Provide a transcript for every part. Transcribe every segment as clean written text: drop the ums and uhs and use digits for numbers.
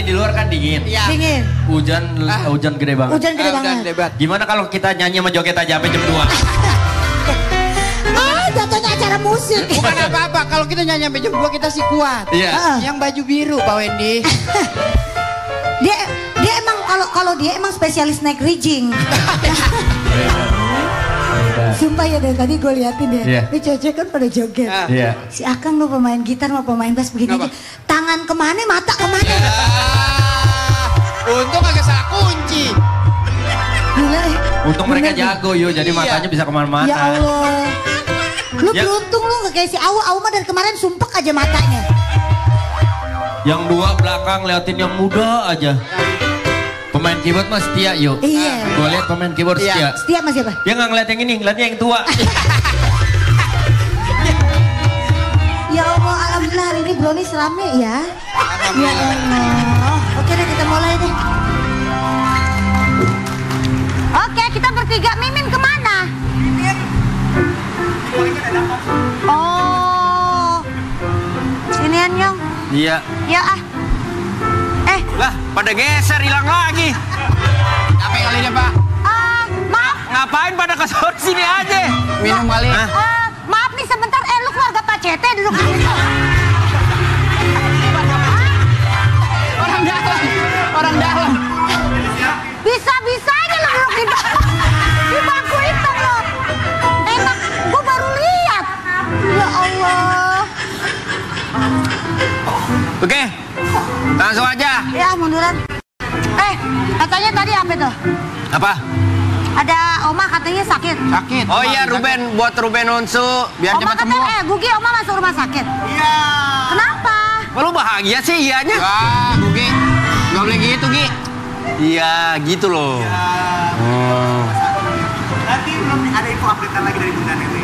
di luar kan dingin. Iya. Dingin. Hujan gede banget. Hujan gede banget. Gimana kalau kita nyanyi sama joget aja sampai jam 2? Jatuhnya acara musik. Bukan apa-apa, kalau kita nyanyi sampai jam 2 kita sih kuat. Iya. Yang baju biru Pak Wendy. Dia emang kalau dia emang spesialis naik rigging. Sumpah ya dari tadi gue liatin ya. Iya. Ini cewek kan pada joget. Iya. Si Akang lu pemain gitar sama pemain bass begini aja. Tangan kemana, mata kemana. Untung agak salah kunci. Gila Untung mereka jago yo, jadi matanya bisa kemana-mana. Ya Allah. Lu Ya. beruntung lu gak kayak si Awu mah dari kemarin sumpek aja matanya. Yang dua belakang liatin yang muda aja. Pemain keyboard mah setia yuk. Iya. Gue lihat pemain keyboard setia. Setia sama siapa? Dia nggak ngeliat yang ini, ngeliatnya yang tua. Ya Allah, alhamdulillah hari ini brownies rame ya. Ya Allah. Oke deh kita mulai deh. Oke kita bertiga, Mimin kemana? Oh, sinian Nyong. Iya. Ya ah. Lah, pada geser hilang lagi. Capek kali deh Pak. Maaf. Ngapain pada ke sini aja? Minum kali. Maaf nih sebentar, lu keluarga Pak Cete duduk di situ. Orang dalam. Bisa-bisanya lu duduk di bangku hitam lo. Enak, gua baru lihat. Ya Allah. Oke, langsung aja. Ya munduran. Katanya tadi apa tuh? Apa? Ada Oma katanya sakit. Sakit. Oh iya, buat Ruben Onsu. Biar Oma cepat sembuh. katanya, Gugi Oma masuk rumah sakit. Iya. Kenapa? Lu bahagia sih ianya? Wah, Gugi. Gak boleh gitu, Gi. Iya, gitu loh. Nanti belum ada info update lagi dari Bunda Nene.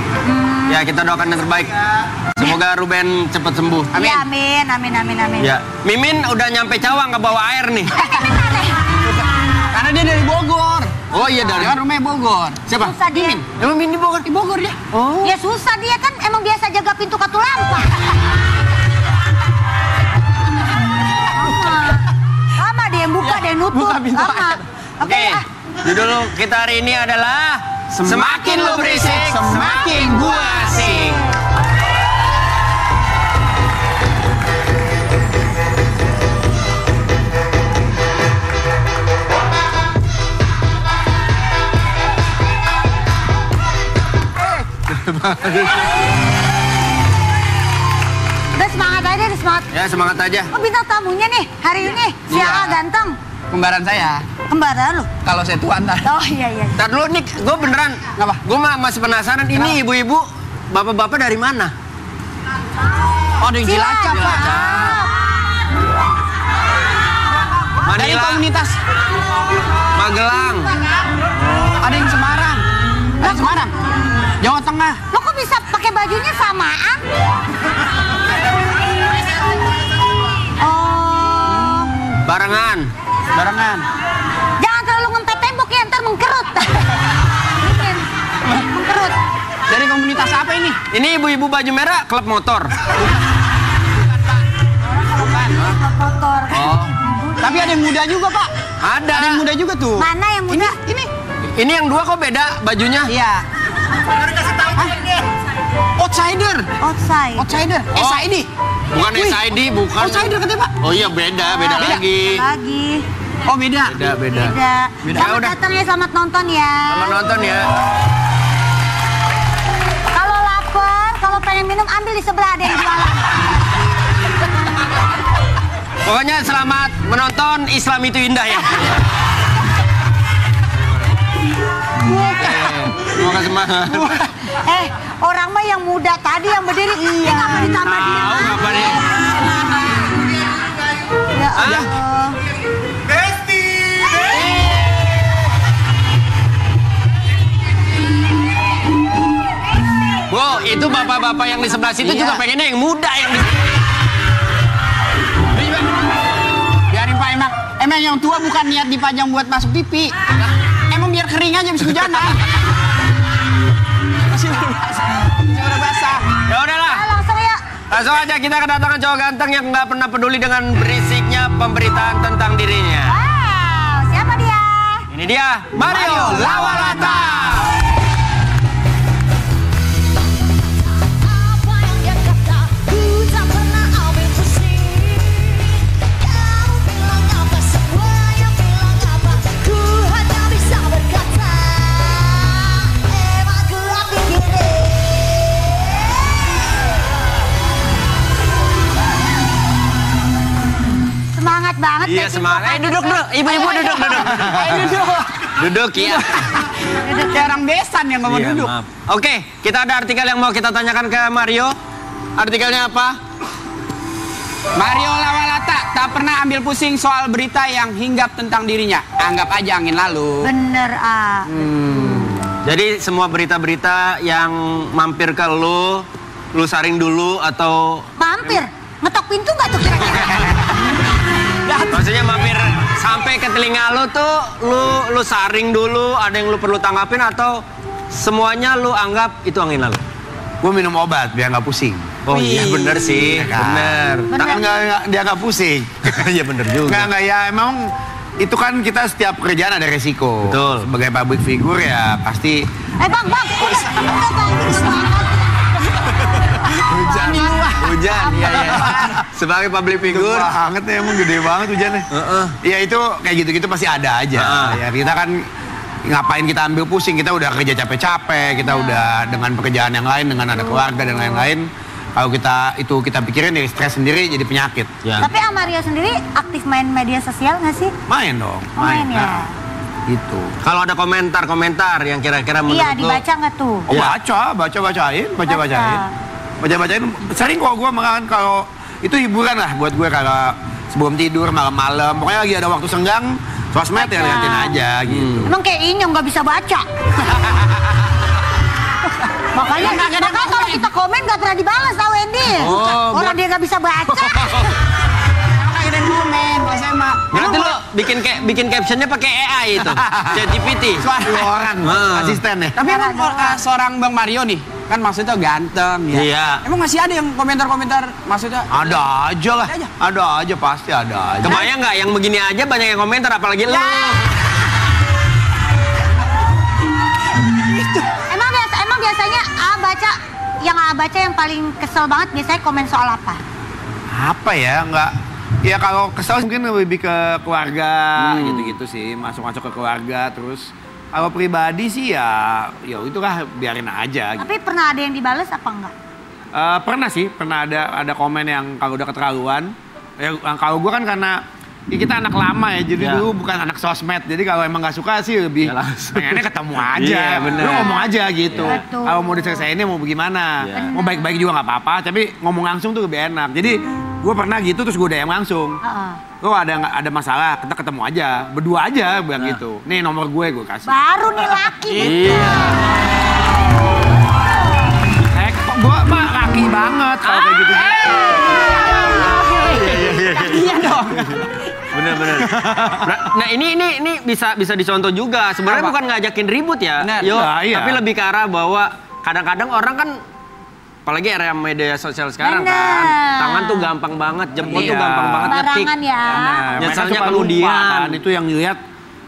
Ya, kita doakan yang terbaik. Semoga Ruben cepat sembuh. Amin. Ya, amin. Ya, Mimin udah nyampe Cawang nggak bawa air nih. Karena dia dari Bogor. Oh iya dari. Dia rumahnya Bogor. Siapa? Susah dia. Emang Mimin di Bogor? Di Bogor dia. Oh. Ya susah dia kan emang biasa jaga pintu Katulampa. Lama dia yang buka, dia nutup. Buka pintu Lama. air. Oke ya. Judul kita hari ini adalah Semakin Lu Berisik, Semakin Gua Asik. Udah semangat aja deh, semangat. Ya semangat aja. Oh bintang tamunya nih hari ini si Iya. Aa ganteng. Kembaran saya. Kembaran lu. Kalau saya tua ntar. Oh iya. Ntar dulu nih, gue beneran. Kenapa? Gue masih penasaran ini ibu-ibu, bapak-bapak dari mana? Oh, dari Cilacap, Pak. Dari Manila, komunitas. Magelang. Ada yang Semarang. Dari Semarang. Jawa Tengah. Lo kok bisa pakai bajunya samaan? Oh. Barengan. Barengan. Jangan terlalu ngempet tembok ya, ntar mengkerut. Mengkerut. Dari komunitas apa ini? Ini ibu-ibu baju merah, klub motor. Kotor. Oh. Tapi ada yang muda juga, Pak. Ada. Ada yang muda juga tuh. Mana yang muda? Ini yang dua kok beda bajunya? Iya. Outsider. Outside. Outsider. Oh. SID. Bukan Wih. SID, bukan. Outsider katanya, Pak. Oh iya beda Beda. lagi. Lagi. Oh, beda. Beda. Beda. Beda. Selamat Udah. datang ya, selamat nonton ya. Selamat nonton ya. Kalau lapar, kalau pengen minum ambil di sebelah ada yang jualan. Pokoknya selamat menonton Islam itu indah ya. Semoga semangat. Orang mah yang muda tadi yang berdiri. Iya. Kenapa ditambah dia? Tahu ngapa nih? Ya Allah. Besti. Bu, itu bapak-bapak yang di sebelah situ Iya. juga pengennya yang muda yang di... Biarin, Pak, emang yang tua bukan niat dipajang buat masuk TV. Emang biar kering aja habis hujanan. Masih udah basah. Ya udahlah, Langsung ya. Langsung aja kita kedatangan cowok ganteng yang nggak pernah peduli dengan berisiknya pemberitaan tentang dirinya. Wow, siapa dia? Ini dia, Mario Lawalata. Apa yang dia kata, ku tak pernah ambil pusing. Kau bilang apa, semuanya bilang apa, ku hanya bisa berkata, emang kurang pikirin. Semangat banget. Iya semangat. Duduk. Ibu-ibu duduk. Duduk ya. Duduk kayak orang besan yang ngomong duduk. Maaf. Oke, kita ada artikel yang mau kita tanyakan ke Mario. Artikelnya apa? Mario Lawalata tak pernah ambil pusing soal berita yang hinggap tentang dirinya. Anggap aja angin lalu. Bener, ah. Jadi semua berita-berita yang mampir ke lu saring dulu atau Mampir. Ngetok pintu nggak tuh kira-kira? maksudnya mampir sampai ke telinga lu tuh lu saring dulu, ada yang lu perlu tanggapin atau semuanya lu anggap itu angin lalu? Gue minum obat biar nggak pusing. Oh iya bener sih, bener. Kan dia nggak pusing. Iya bener juga. Nggak ya emang itu kan kita setiap pekerjaan ada resiko. Betul. Sebagai public figure ya pasti. Bang, udah bang, Hujan, iya. Sebagai public figure. Banget ya emang gede banget hujannya. Iya itu kayak gitu-gitu pasti ada aja. Ya kita kan ngapain kita ambil pusing, kita udah kerja capek-capek, kita udah dengan pekerjaan yang lain, dengan ada keluarga dan lain-lain. Kalau kita pikirin dari stres sendiri jadi penyakit. Ya. Tapi Amario sendiri aktif main media sosial nggak sih? Main dong. Main ya. Gitu. Kalau ada komentar-komentar yang kira-kira menurut Iya, lu, dibaca nggak tuh? Oh, bacain. Sering kok gue makan kalau itu hiburan lah buat gue kalau sebelum tidur malam-malam. Pokoknya lagi ada waktu senggang, sosmed ya liatin aja gitu. Emang kayak ini yang nggak bisa baca. Makanya kalau kita komen nggak pernah dibalas tau Wendy. Orang dia nggak bisa baca. Kita komen, kalau saya mah. nanti lu bikin captionnya pakai AI itu, ChatGPT. Suara orang, asisten ya. Tapi emang seorang Bang Mario nih, kan maksudnya ganteng ya. Iya. Emang masih ada yang komentar-komentar maksudnya? Ada aja lah, ada aja pasti ada aja. Kebayang nggak yang begini aja banyak yang komentar, apalagi lu? Emang biasanya A baca yang paling kesel banget biasanya komen soal apa? Apa ya, nggak. Ya kalau kesel mungkin lebih ke keluarga gitu-gitu sih, masuk-masuk ke keluarga. Terus kalau pribadi sih ya itulah biarin aja. Gitu. Tapi pernah ada yang dibales apa enggak? Pernah sih, pernah ada komen yang kalau udah keterlaluan. Ya, kalau gue kan karena ya kita anak lama ya, jadi dulu bukan anak sosmed. Jadi kalau emang nggak suka sih lebih pengennya ketemu aja. Lu ngomong aja gitu. Kalau mau diselesaiinnya mau bagaimana. Mau baik-baik juga nggak apa-apa, tapi ngomong langsung tuh lebih enak. Jadi gue pernah gitu terus gue DM langsung. Lu ada masalah, kita ketemu aja, berdua aja bilang gitu. Nih nomor gue kasih. Baru nih laki. Iya. Gue mah laki banget kalau kayak gitu. Iya dong. Bener. Nah ini bisa dicontoh juga. Sebenarnya bukan ngajakin ribut ya, tapi lebih ke arah bahwa kadang-kadang orang kan, apalagi era media sosial sekarang kan, tangan tuh gampang banget, jempol tuh gampang banget ngetik. Barangan ya. Nyeselnya kemudian. Itu yang dilihat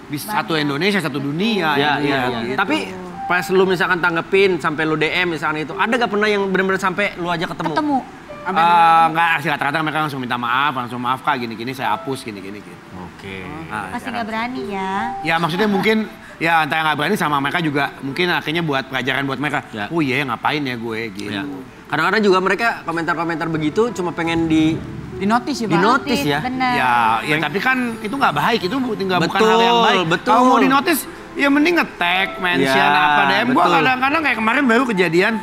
bisa satu Indonesia, satu dunia. Iya. Tapi pas lu misalkan tanggepin sampai lu DM misalkan itu, ada gak pernah yang benar-benar sampai lu aja ketemu? Enggak sih, kata-kata mereka langsung minta maaf kak, gini-gini saya hapus gini-gini gitu. Oke. Pasti nggak berani ya. Ya maksudnya mungkin ya antara nggak berani sama mereka juga mungkin akhirnya buat pelajaran buat mereka. Oh iya ngapain ya gue gitu. Kadang-kadang juga mereka komentar-komentar begitu cuma pengen di notice ya, Pak. Di-notice ya. Bener. Ya tapi kan itu nggak baik, itu bukan hal yang baik. Kalau mau di-notice ya mending nge-tag, mention apa DM. Gue kadang-kadang kayak kemarin baru kejadian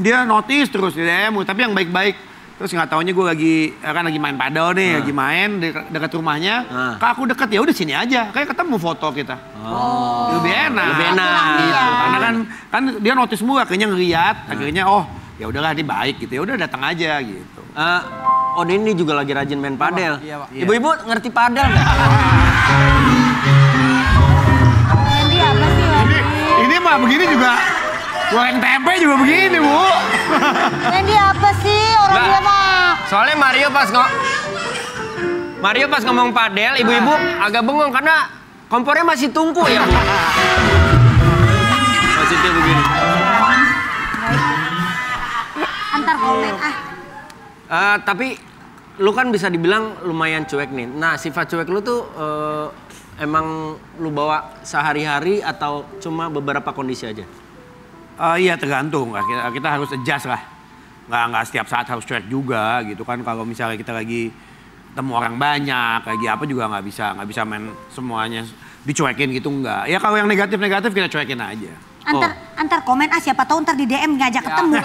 dia notice terus di DM, tapi yang baik-baik. Terus nggak taunya gue lagi main padel nih, lagi main dekat rumahnya. Kak aku deket, ya udah sini aja, kayak ketemu foto kita. Lebih enak. Gitu. Karena kan dia notice mulu, akhirnya ngeliat, akhirnya ya udahlah dia baik gitu, ya udah datang aja gitu. Ini juga lagi rajin main padel. Ibu-ibu ngerti padel nggak? Wendy apa sih Wendy? Ini mah begini juga. Goreng tempe juga begini, Bu. Wendy apa sih? Orang dia mah Soalnya Mario pas ngomong padel, ibu-ibu agak bengong karena kompornya masih tungku ya, Bu. Maksudnya begini. Antar komen Tapi lu kan bisa dibilang lumayan cuek nih. Nah, sifat cuek lu tuh emang lu bawa sehari-hari atau cuma beberapa kondisi aja? Iya tergantung, kita harus adjust lah. Nggak setiap saat harus cuek juga gitu kan. Kalau misalnya kita lagi ketemu orang banyak, lagi apa juga nggak bisa main semuanya dicuekin gitu, enggak. Ya kalau yang negatif kita cuekin aja. Antar komen siapa tahu ntar di DM ngajak ketemu.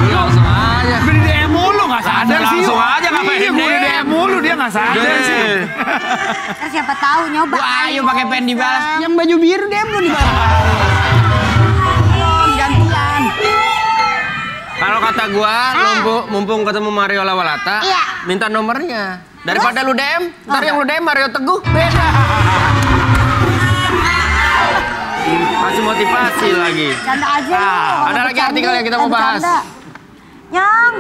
Langsung aja. Di DM mulu nggak sadar sih. Langsung aja ngapain di DM mulu dia nggak sadar sih. Ntar siapa tahu nyoba. Wah, ayo pakai pen dibalas. Yang baju biru DM lu dibalas. Gantian. Kalau kata gua, mumpung ketemu Mario Lawalata, minta nomornya. Daripada lu DM, ntar yang lu DM Mario Teguh, beda. Masih motivasi lagi. Canda aja lu. Ada lagi artikel yang kita mau bahas. Yang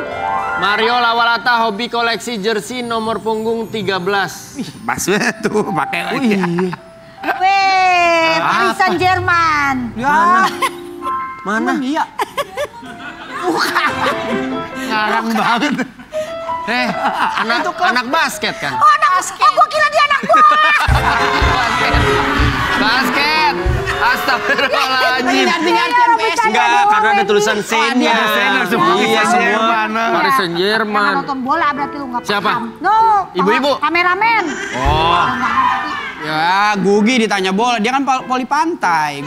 Mario Lawalata hobi koleksi jersey nomor punggung 13. Pas tuh pakai lagi. Weh, Paris Saint-Germain. Mana? Iya. Ngarang banget. Anak basket kan? Oh, gua kira dia anak bola. Basket. Astagfirullahaladzim. Artian PS. Enggak, karena ada tulisan Sen-nya. Iya semua. Paris Saint-Germain. Nonton bola berarti lu nggak paham. Siapa? No. Ibu-ibu? Kameramen. Oh. Ya, Gugi ditanya bola. Dia kan poli pantai.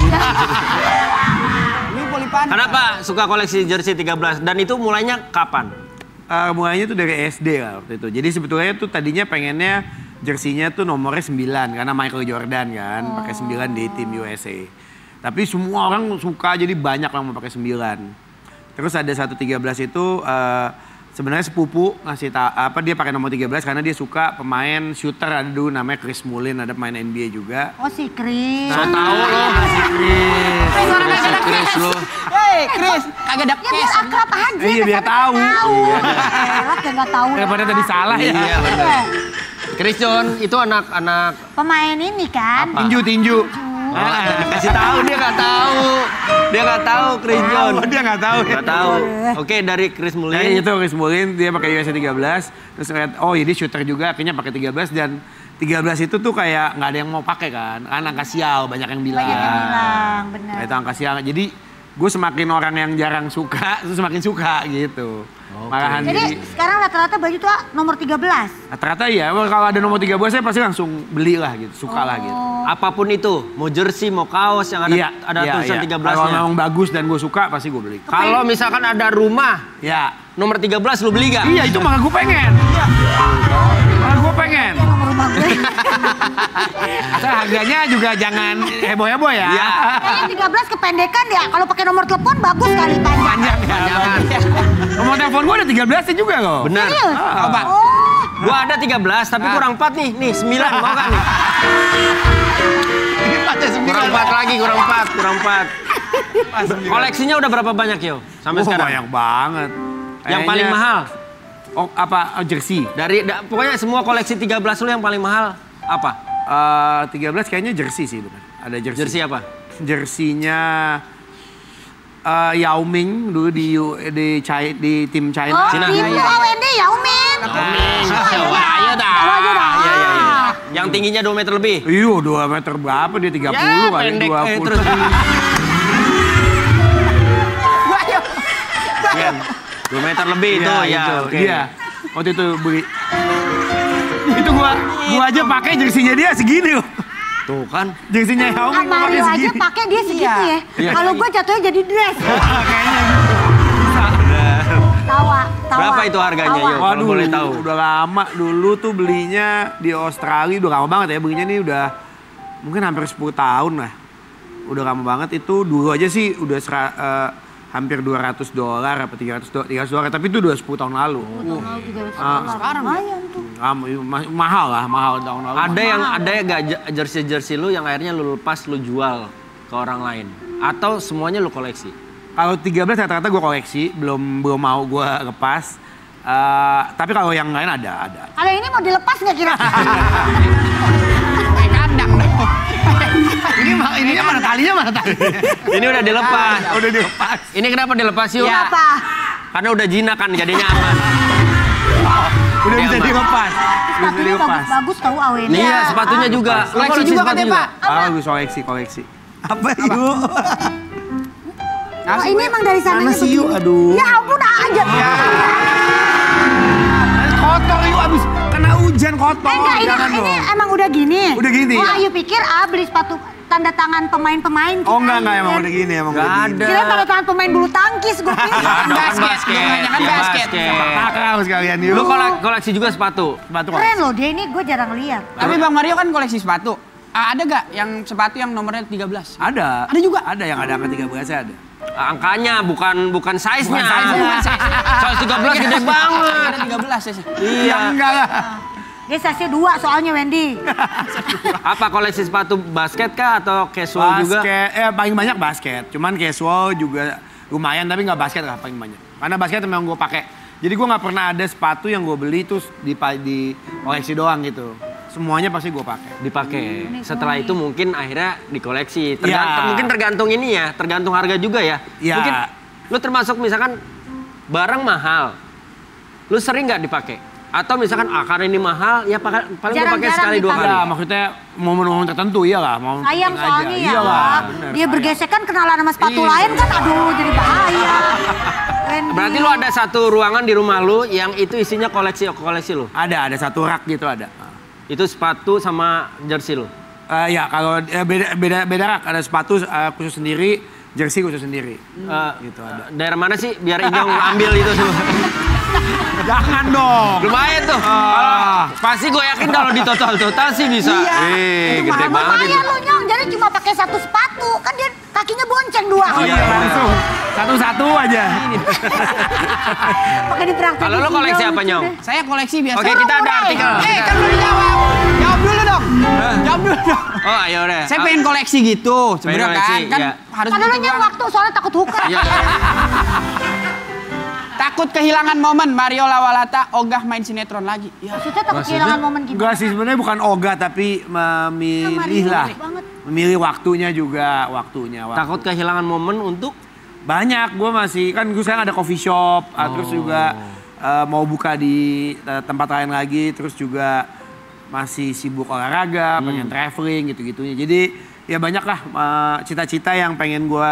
Ini poli pantai. Kenapa suka koleksi jersey 13? Dan itu mulainya kapan? Mulainya tuh dari SD lah waktu itu. Jadi sebetulnya tuh tadinya pengennya jersinya tuh nomornya 9 karena Michael Jordan kan pakai 9 di tim USA. Tapi semua orang suka jadi banyak yang mau pakai 9. Terus ada 113 itu sebenarnya sepupu ngasih dia pakai nomor 13 karena dia suka pemain shooter ada dulu namanya Chris Mullin, ada pemain NBA juga. Oh si Chris. So tahu lo. Chris lo. Hei, Chris, kagak ada Ya biar PS. akrab aja. Iya biar tahu. Iya. Elah kayak nggak tahu. Daripada tadi salah ya. Iya benar. Chris John itu anak-anak Pemain ini kan. Tinju. kasih tahu dia nggak tahu. Dia nggak tahu Chris John. Dia nggak tahu. Nggak tahu. Oke, dari Chris Mullin. Itu Chris Mullin dia pakai USA 13. Terus lihat ini shooter juga akhirnya pakai 13 dan 13 itu tuh kayak nggak ada yang mau pakai kan angka sial banyak yang bilang. Benar. Nah, itu angka sial. Jadi gue semakin orang yang jarang suka, terus semakin suka gitu. Malahan Jadi sekarang rata-rata baju tuh nomor 13. rata-rata ya, kalau ada nomor 13 saya pasti langsung beli lah gitu, suka lah gitu. Apapun itu, mau jersey, mau kaos yang ada tulisan 13-nya. Kalau memang bagus dan gue suka pasti gue beli. Kalau misalkan ada rumah, Ya. nomor 13 lu beli gak? Iya itu malah gue pengen. Malah gue pengen. Nomor rumah gue. Asal harganya juga jangan heboh-heboh ya. Iya. Kayaknya 13 kependekan ya. Kalau pakai nomor telepon bagus kali panjang. Panjangan. Nomor telepon gue ada 13 juga loh. Benar. Serius? Coba. Gua ada 13 tapi kurang 4 nih. Nih 9 mau gak nih? Kurang 4 lagi, kurang 4. Koleksinya udah berapa banyak Yo? Sampai sekarang? Banyak banget. Yang paling mahal? Oh apa? Jersey. Pokoknya semua koleksi 13 lu yang paling mahal apa? 13 kayaknya jersey sih benar. Ada jersey. Jersey apa? Jersinya Yao Ming dulu di tim China. Oh, Cina. tim UND Yao Ming. Ayo dah. Iya. Yang tingginya 2 meter lebih. Iya 2 meter berapa dia 30 kali pendek. 20. Terus. Iya. 2 meter lebih itu ya. Oke. Iya. Waktu itu beli. Itu gua aja pakai jersinya dia segini loh. Tuh kan. Jersinya Yao Ming gua pakai Mario aja segini. pakai dia segitu ya. Iya. Kalau gue jatuhnya jadi dress. Kayaknya gitu. Tawa. Berapa itu harganya, Yo? Kalau Waduh, boleh tahu. udah lama dulu tuh belinya di Australia, udah lama banget ya belinya nih udah mungkin hampir 10 tahun lah. Udah lama banget itu dulu aja sih udah hampir $200 apa $300, tapi itu udah 10 tahun lalu. Sekarang lumayan tuh. Mahal tahun lalu. Ada ya gak jersey lu yang akhirnya lu lepas lu jual ke orang lain? Atau semuanya lu koleksi? Kalau 13 rata-rata gue koleksi, belum mau gue lepas. Tapi kalau yang lain ada. Kalau ini mau dilepas nggak kira-kira? Kayak kandang dong. Ininya mana talinya? Ini udah dilepas. Udah dilepas. Ini kenapa dilepas yuk? Kenapa? Karena udah jinak kan, jadinya aman. Udah Dia bisa aman. dilepas. Sepatunya bagus-bagus tahu Awen. Iya, sepatunya juga. Lo Koleksi juga katanya, Pak. Bagus, koleksi. Apa yuk? Oh, ini emang dari sananya Mana sih yuk? begini. Aduh. Ya ampun aja. Kotor yuk, abis kena hujan kotor. Enggak, ini emang udah gini. Udah gini, Oh, ya? Ayu pikir beli sepatu tanda tangan pemain-pemain. Oh enggak, emang udah gini, Nggak ada. Kira tanda tangan pemain bulu tangkis gue pikir. Basket. Kan basket. Kakak sekalian yuk. Lu koleksi juga sepatu? Keren loh dia ini, gue jarang lihat. Tapi Bang Mario kan koleksi sepatu. Ada gak yang sepatu yang nomornya 13? Ada. Ada juga? Ada yang ada angka 13-nya ada. Angkanya, bukan size-nya. Bukan size. Size 13 gede banget. Ada 13 ya. Iya. Enggak lah. Dia size 2 soalnya Wendy. Apa koleksi sepatu basket kah atau casual juga? Paling banyak basket. Cuman casual juga lumayan, tapi nggak basket lah paling banyak. Karena basket memang gue pakai. Jadi gue nggak pernah ada sepatu yang gue beli terus di koleksi doang gitu. Semuanya pasti gue pakai. Dipakai. Setelah itu mungkin akhirnya dikoleksi. Ya. Mungkin tergantung ini ya, tergantung harga juga ya. Ya. Mungkin lu termasuk misalkan barang mahal, lu sering nggak dipakai? Atau misalkan karena ini mahal, ya paling gue pakai Jarang-jarang sekali 2 kali. Ya, maksudnya momen-momen tertentu iyalah. Sayang soalnya ya. Iyalah, Pak. bener, Dia sayang. bergesekan kenalan sama sepatu Iya. lain kan aduh jadi bahaya. Wendy. Berarti lu ada satu ruangan di rumah lu yang itu isinya koleksi lu. Ada satu rak gitu ada. Itu sepatu sama jersey lu. Ya kalau beda rak, ada sepatu khusus sendiri, jersey khusus sendiri. Gitu ada. Daerah mana sih biar Inyong ambil itu semua? Jangan dong. Lumayan tuh. Pasti gue yakin kalau di total sih bisa. Itu Gede banget itu. lumayan lu Nyong, jadi cuma pakai satu sepatu. Kan dia kakinya bonceng 2. Iya langsung. Satu-satu aja. Pakai dipraktekin. Kalau lu koleksi apa, Nyong? Saya koleksi biasa. Oke, kita ada artikel. Kan belum dijawab. Jawab dulu dong. Jawab dulu dong. Oh, ayo deh. Saya pengen koleksi gitu sebenarnya koleksi, kan. iya. Harus Kan dulu gitu Nyong kan. waktu soalnya takut hukar. Iya. Takut kehilangan momen Mario Lawalata ogah main sinetron lagi. Ya. Maksudnya takut kehilangan momen gimana? Enggak sih sebenarnya bukan ogah tapi memilih lah. banget. Memilih waktunya juga, waktunya. Takut kehilangan momen untuk Banyak, gue masih, kan gue sekarang ada coffee shop, terus juga mau buka di tempat lain lagi, terus juga masih sibuk olahraga, pengen traveling gitu-gitunya. Jadi ya banyak lah cita-cita yang pengen gue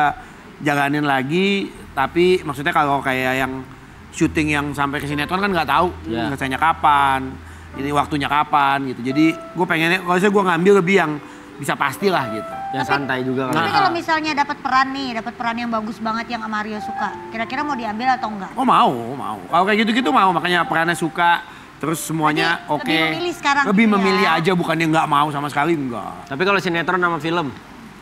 jalanin lagi, tapi maksudnya kalau kayak yang syuting yang sampai ke sinetron kan nggak tahu selesainya kapan, ini waktunya kapan gitu. Jadi gue pengennya, kalau saya gue ngambil lebih yang bisa pastilah gitu. yang santai juga kan. Tapi kalau misalnya dapat peran yang bagus banget yang Mario suka, kira-kira mau diambil atau enggak? Oh mau. Kalau kayak gitu-gitu mau, makanya perannya suka, terus semuanya Lebih oke. memilih sekarang Lebih gitu ya. memilih aja, bukannya nggak mau sama sekali, enggak. Tapi kalau sinetron sama film,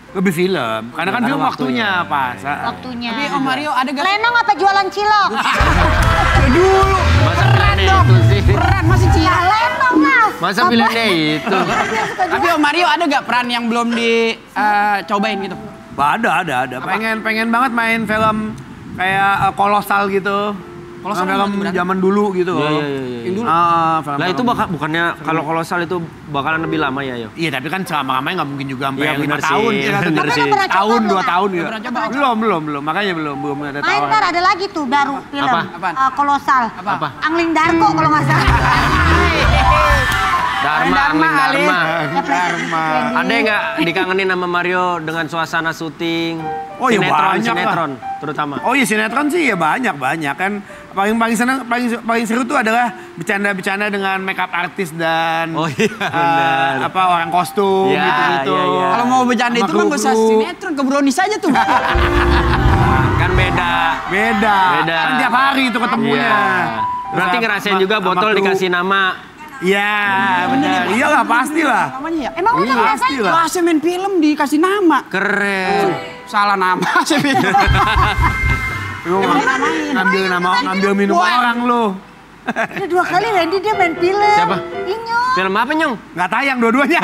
Lebih film, karena kan Karena film waktunya waktunya. pas. Waktunya. Tapi Om Mario ada gak? Lenong apa jualan cilok? Dulu. masa Peran pilihannya dong. itu sih? Peran masih Ya cilik. Lenong lah. Masa Apa? pilihannya itu? Tapi Om Mario ada gak peran yang belum dicobain gitu? Ada. Pengen banget main film kayak kolosal gitu. Kolosal film berarti? zaman dulu gitu. Iya. Yang dulu. Lah itu bukannya kalau kolosal itu bakalan lebih lama ya, Yo? Iya, tapi kan selama-lamanya nggak mungkin juga sampai Iya, 5 bener tahun. sih, Iya, bener tapi sih. Pernah coba Tahun, belum, 2 Kak? tahun ya. Pernah coba? Belum. Makanya belum ada Main ntar tawaran. ada lagi tuh baru film. Apa? Apaan? Kolosal. Apa? Angling Darko kalau nggak salah. Angling Dharma. Ya, Dharma. Ada nggak dikangenin sama Mario dengan suasana syuting? Oh, iya, banyak lah. sinetron terutama. Oh iya, sinetron sih ya banyak kan. Paling senang, paling seru tuh adalah bercanda dengan makeup artis dan Oh iya, benar. orang kostum Iya, gitu-gitu. iya. Kalau mau bercanda itu Sama kan gak usah kru-kru. sinetron, ke Brownies aja tuh. Kan beda. Beda. Kan tiap hari itu ketemunya. Iya. Terus Berarti sama- ngerasain juga sama botol kru. dikasih nama. Iya, benar. Iya lah, pasti lah. Namanya ya? Emang udah ngerasain? lah. Wah, saya main film dikasih nama. Keren. Salah nama, saya pikir. Lu ngambil minuman Wah. orang lu. Udah 2 kali Wendy dia main film. Siapa? Inyo. Film apa, Nyong? Nggak tayang dua-duanya.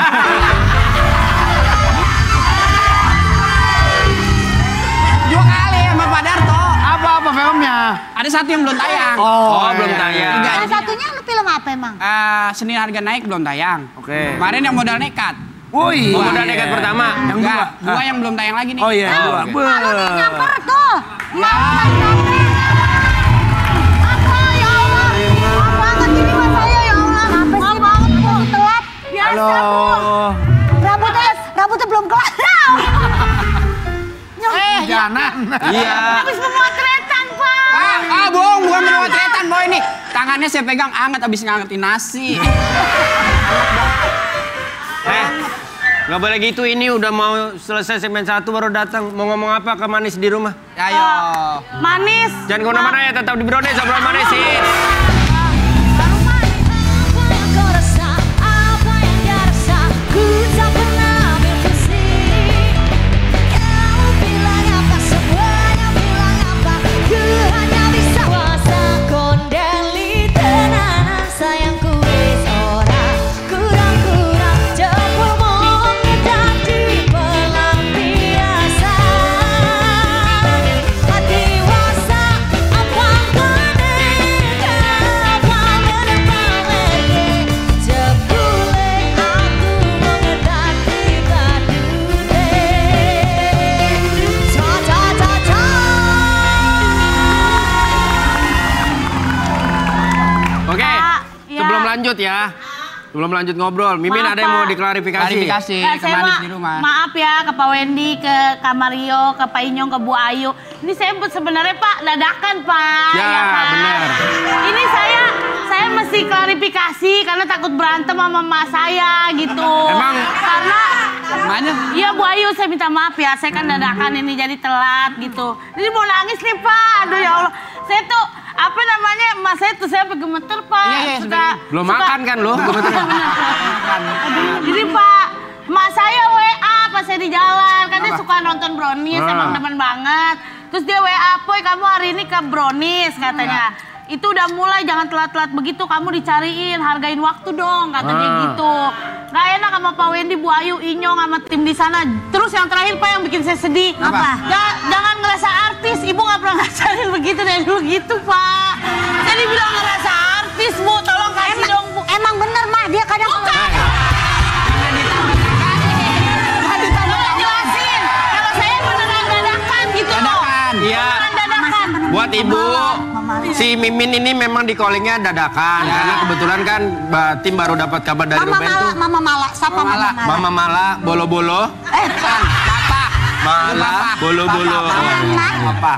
Dua kali sama Pak Darto. Apa filmnya? Ada Ada satu yang belum tayang. Oh, belum tayang. Salah satunya lu film apa emang? Senin Harga Naik belum tayang. Oke. Kemarin yang Modal Nekat. Oh iya. Modal Nekat pertama. Yang Enggak, dua. dua yang belum tayang lagi nih. Oh iya, dua. Kalau dia nyamper tuh. Ya. Apa ya Allah? Maaf banget ini mas saya ya Allah. Maaf banget kok telat. Biasa Bu. Rambutnya belum kelar. Janan. Iya. Habis pemotretan Pak. Bohong, bukan pemotretan boy ini. Tangannya saya pegang anget abis ngangetin nasi. Nggak boleh gitu, ini udah mau selesai segmen 1 baru datang. Mau ngomong apa ke Manis di rumah? Ayo. Manis. Jangan kemana-mana ya, tetap di Broadway, Obrolan Manis sih. Apa yang kau rasa, apa yang dia rasa, ku tak pernah ambil pusing. Kau bilang apa, semuanya bilang apa, ku hanya bisa kuasa kondeli tenanan sayangku wis ora kurang-kurang jempol monyet jadi pelampiasan hati wasa apa Oke, ya. sebelum lanjut ya. Sebelum lanjut ngobrol, Mimin Maaf, ada yang mau Pak. diklarifikasi? Klarifikasi Nah, ke saya Manis di rumah. maaf ya ke Pak Wendy, ke Kak Mario, ke Pak Inyong, ke Bu Ayu. Ini saya sebenarnya Pak dadakan Pak. Ya, kan? benar. Ini saya mesti klarifikasi karena takut berantem sama mama saya gitu. Emang? Karena Mana? iya Bu Ayu, saya minta maaf ya, saya kan dadakan ini jadi telat gitu. Jadi mau nangis nih Pak, aduh ya Allah. Saya tuh apa namanya, mas saya tuh saya gemeter Pak. Iya, sebenarnya. Belum makan kan lo? Jadi Pak, mak saya WA pas saya di jalan, kan dia suka nonton Brownies, emang demen banget. Terus dia WA, Poy kamu hari ini ke Brownies katanya. Itu udah mulai, jangan telat-telat begitu, kamu dicariin, hargain waktu dong, kata dia gitu. Gak enak sama Pak Wendy, Bu Ayu, Inyong, sama tim di sana. Terus yang terakhir Pak yang bikin saya sedih. Apa? Jangan ngerasa artis, Ibu gak pernah ngajarin begitu dari dulu gitu Pak. Jadi bilang ngerasa artis Bu, tolong kasih dong Bu. Emang bener mah dia kadang Jelasin, kalau saya beneran dadakan gitu loh. Dadakan. Iya. Beneran dadakan. Buat Ibu, si Mimin ini memang di callingnya dadakan. Karena kebetulan kan tim baru dapat kabar dari Ruben tuh. Mama Mala, siapa Mama Mala? Mama Mala, bolo-bolo. Mala, bolo-bolo. Apa?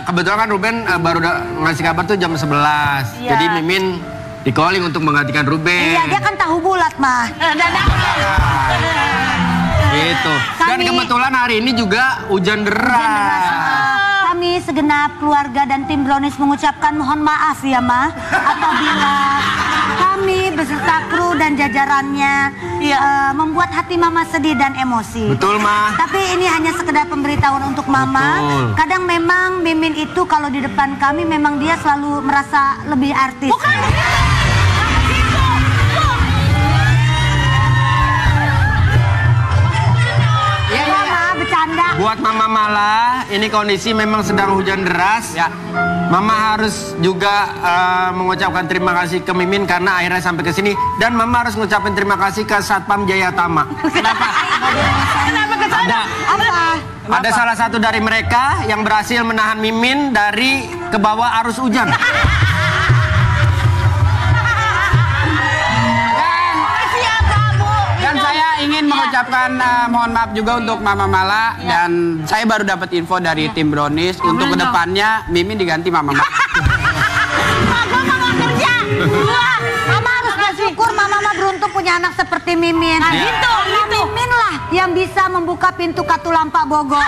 Kebetulan kan Ruben baru ngasih kabar tuh jam 11. Iya. Jadi Mimin di calling untuk menggantikan Ruben. Iya, dia kan tahu bulat mah. Dadakan. Gitu. Dan Kami- kebetulan hari ini juga hujan deras. Kami segenap keluarga dan tim Brownies mengucapkan mohon maaf ya Ma apabila kami beserta kru dan jajarannya membuat hati Mama sedih dan emosi. Betul, Ma. Tapi ini hanya sekedar pemberitahuan untuk Mama. Betul. Kadang memang Mimin itu kalau di depan kami memang dia selalu merasa lebih artis. Bukan. Iya, iya, iya. Ma, bercanda. Buat Mama Mala, ini kondisi memang sedang hujan deras. Ya. Mama harus juga mengucapkan terima kasih ke Mimin karena akhirnya sampai ke sini. Dan Mama harus mengucapkan terima kasih ke Satpam Jayatama. Kenapa ke sana? Ada salah satu dari mereka yang berhasil menahan Mimin dari ke bawah arus hujan. Dan saya ingin mengucapkan mohon maaf juga untuk Mama Mala. Dan saya baru dapat info dari tim Brownies untuk kedepannya Mimin diganti Mama Mala. Mama mau kerja. Wah, Mama harus bersyukur Mama mah beruntung punya anak seperti Mimin. Nah, gitu. Mimin lah yang bisa membuka pintu Katulampa Bogor.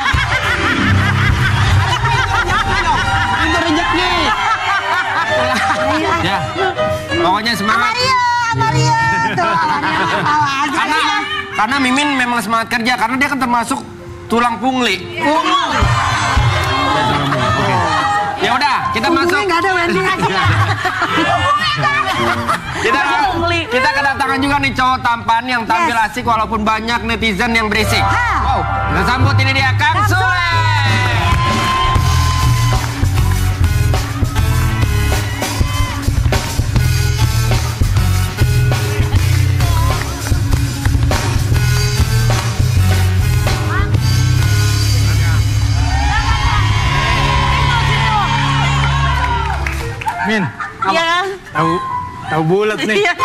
Itu rezeki. Ya, pokoknya semangat. Maria tuh awalnya ketawa aja. Karena Mimin memang semangat kerja karena dia kan termasuk tulang pungli. Ya udah, kita masuk. Nggak ada Wendy aja. Kita kedatangan juga nih cowok tampan yang tampil asik walaupun banyak netizen yang berisik. Wow, kita sambut ini dia Kang Sule. Min, Iya. tahu bulat nih. Iya.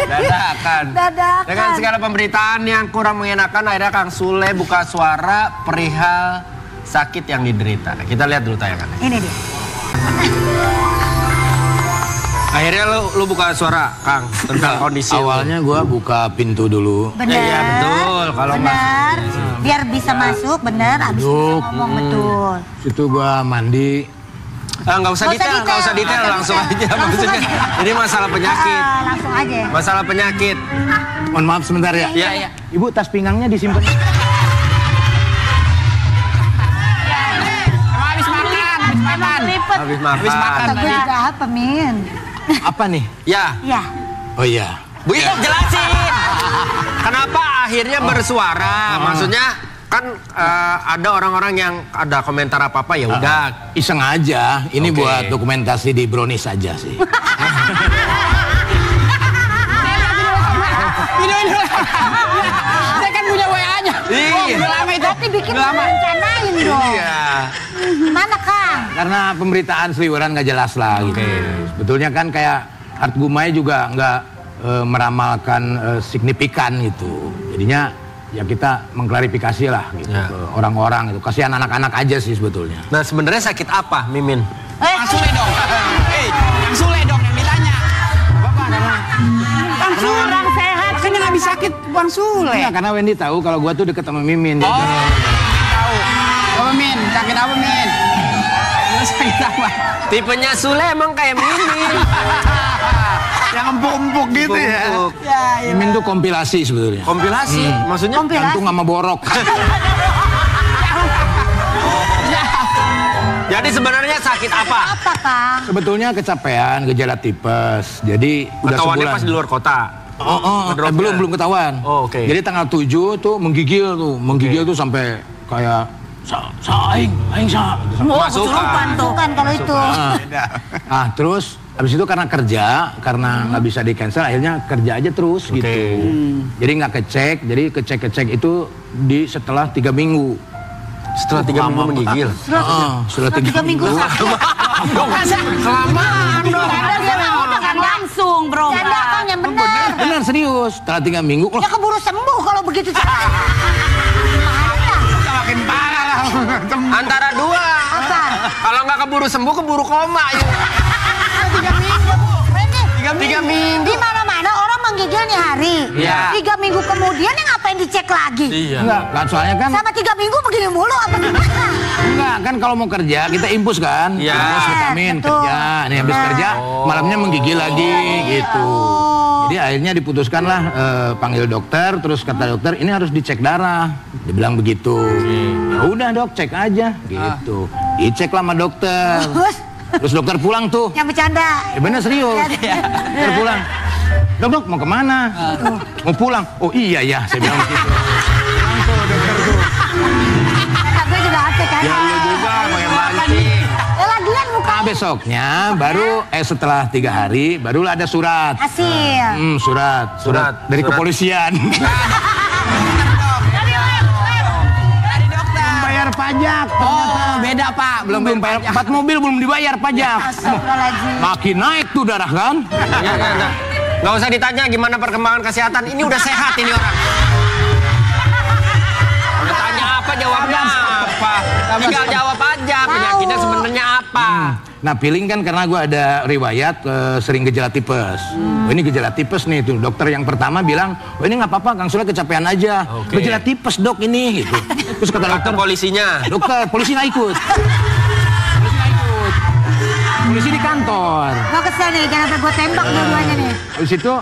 Dadakan. Dadakan. Dengan segala pemberitaan yang kurang mengenakan, akhirnya Kang Sule buka suara perihal sakit yang diderita. Kita lihat dulu tayangannya. Ini dia. Akhirnya lu buka suara, Kang, tentang kondisi. Awalnya gua buka pintu dulu. Bener. Iya, betul. Kalau bener. Biar bisa masuk, bener. Abis bisa Masuk. ngomong, betul. Situ gua mandi. nggak usah detail, langsung aja. Maksudnya, ini masalah penyakit. Langsung aja. Masalah penyakit. Mohon maaf sebentar ya. Iya. Ibu, tas pinggangnya disimpan. Habis makan. Habis makan. Kata gue juga apa, Min? Apa nih? Ya, Ya. Oh iya. Bu Ida jelasin. Kenapa akhirnya bersuara? Maksudnya kan ada orang-orang yang ada komentar apa-apa ya udah. Iseng aja. Ini Oke. buat dokumentasi di Brownies aja sih. Saya kan punya WA-nya. Iya. Udah lama itu. Berarti bikin rencanain dong. Iya. Mana, Kang? Karena pemberitaan seliweran nggak jelas lah gitu. Sebetulnya kan kayak Art Gumai juga nggak meramalkan signifikan gitu. Jadinya ya kita mengklarifikasi lah gitu Ya. ke orang-orang gitu. Kasihan anak-anak aja sih sebetulnya. Nah sebenarnya sakit apa, Mimin? Kang Sule dong. Kang Sule dong yang ditanya. Kang Sule orang sehat. Kan yang habis sakit Bang Sule. Ya, karena Wendy tahu kalau gua tuh deket sama Mimin. Oh, tahu. Apa Min? Sakit apa Min? Sakit apa? Tipenya Sule emang kayak Mimin. Yang empuk-empuk gitu ya. Empuk. Mimin tuh kompilasi sebetulnya. Kompilasi, maksudnya? Jantung sama borok. Jadi sebenarnya sakit apa? Apa, Kang? Sebetulnya kecapean, gejala tipes. Jadi udah Ketahuannya sebulan. pas di luar kota. Ngedropnya. belum ketahuan. Oh, oke. Jadi tanggal 7 tuh menggigil tuh sampai kayak aing Masukan. Bukan kalau itu. Terus habis itu karena kerja, karena nggak bisa di cancel, akhirnya kerja aja terus gitu. Jadi nggak kecek, jadi kecek itu di setelah 3 minggu. Setelah 3 minggu menggigil. Setelah 3 minggu. Kelamaan dong. Kan langsung, bro. Canda, Kang, yang benar. Benar serius. Setelah 3 minggu. Ya keburu sembuh kalau begitu. Makin parah lah. Antara dua. Apa? Kalau nggak keburu sembuh, keburu koma. Yuk. 3 minggu, Bu. Ini 3 minggu. di mana-mana orang menggigil nih hari. Iya. 3 minggu kemudian yang ngapain dicek lagi? Enggak, kan soalnya kan Sama 3 minggu begini mulu apa gimana? enggak kan kalau mau kerja kita impus kan. Iya. Impus vitamin Betul. kerja. Nih habis kerja malamnya menggigil lagi gitu. Jadi akhirnya diputuskanlah panggil dokter, terus kata dokter ini harus dicek darah. Dibilang begitu. Ya udah dok, cek aja gitu. Dicek lah sama dokter. Terus dokter pulang tuh. Yang bercanda. Ya bener serius. Dokter pulang. Dok, mau kemana? Mau pulang. Oh iya ya, saya bilang begitu. Kata gue juga asik kan. Ya lu juga mau yang mancing. Lagian muka Besoknya baru setelah 3 hari barulah ada surat. hasil. Surat dari Surat. kepolisian. Bayar pajak. Oh, beda Pak. Belum Bayar 4 mobil belum dibayar pajak. Astagfirullahaladzim. Makin naik tuh darah kan? Ya, nggak usah ditanya gimana perkembangan kesehatan. Ini udah sehat ini orang. Udah tanya apa jawabnya apa. Tinggal jawab aja penyakitnya sebenarnya apa. Nah feeling kan karena gue ada riwayat sering gejala tipes. Oh, ini gejala tipes nih tuh. Dokter yang pertama bilang, oh ini nggak apa-apa, Kang Sule kecapean aja. Oke. Gejala tipes dok ini gitu. Terus kata dokter, Polisinya. dokter polisi nggak ikut. Polisi di kantor. Mau kesel nih, jangan sampai gue tembak dua-duanya nih. Habis itu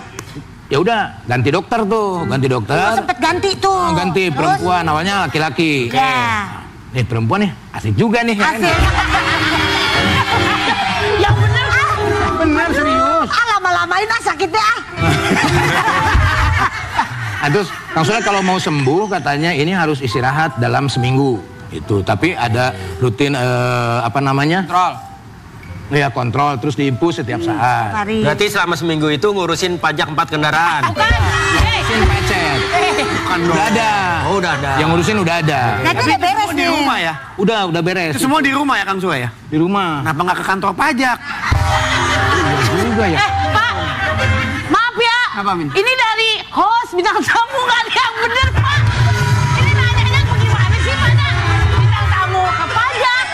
ya udah ganti dokter tuh, ganti dokter. Gue sempet ganti tuh. Ganti Terus? perempuan, awalnya laki-laki. Ya. Nih perempuan nih asik juga nih. Asik. Yang bener Bener serius. Lama-lamain sakitnya ah. Nah, terus Kang Sule kalau mau sembuh katanya ini harus istirahat dalam seminggu. Itu tapi ada rutin apa namanya? Kontrol. Ya kontrol terus diimpus setiap saat. Hari. Berarti selama seminggu itu ngurusin pajak 4 kendaraan. bukan. ngurusin pecet. Udah ada. Oh, udah ada. Yang ngurusin udah ada. Nah, itu udah beres Di nih. rumah ya? Udah beres. Itu semua di rumah ya Kang Sule ya? Di rumah. Kenapa nggak ke kantor pajak? Juga ya. Pak, maaf ya. Apa, Min? Ini dari host bintang tamu nggak ada yang bener Pak. Ini nanyanya bagaimana sih mana? Bintang tamu ke pajak.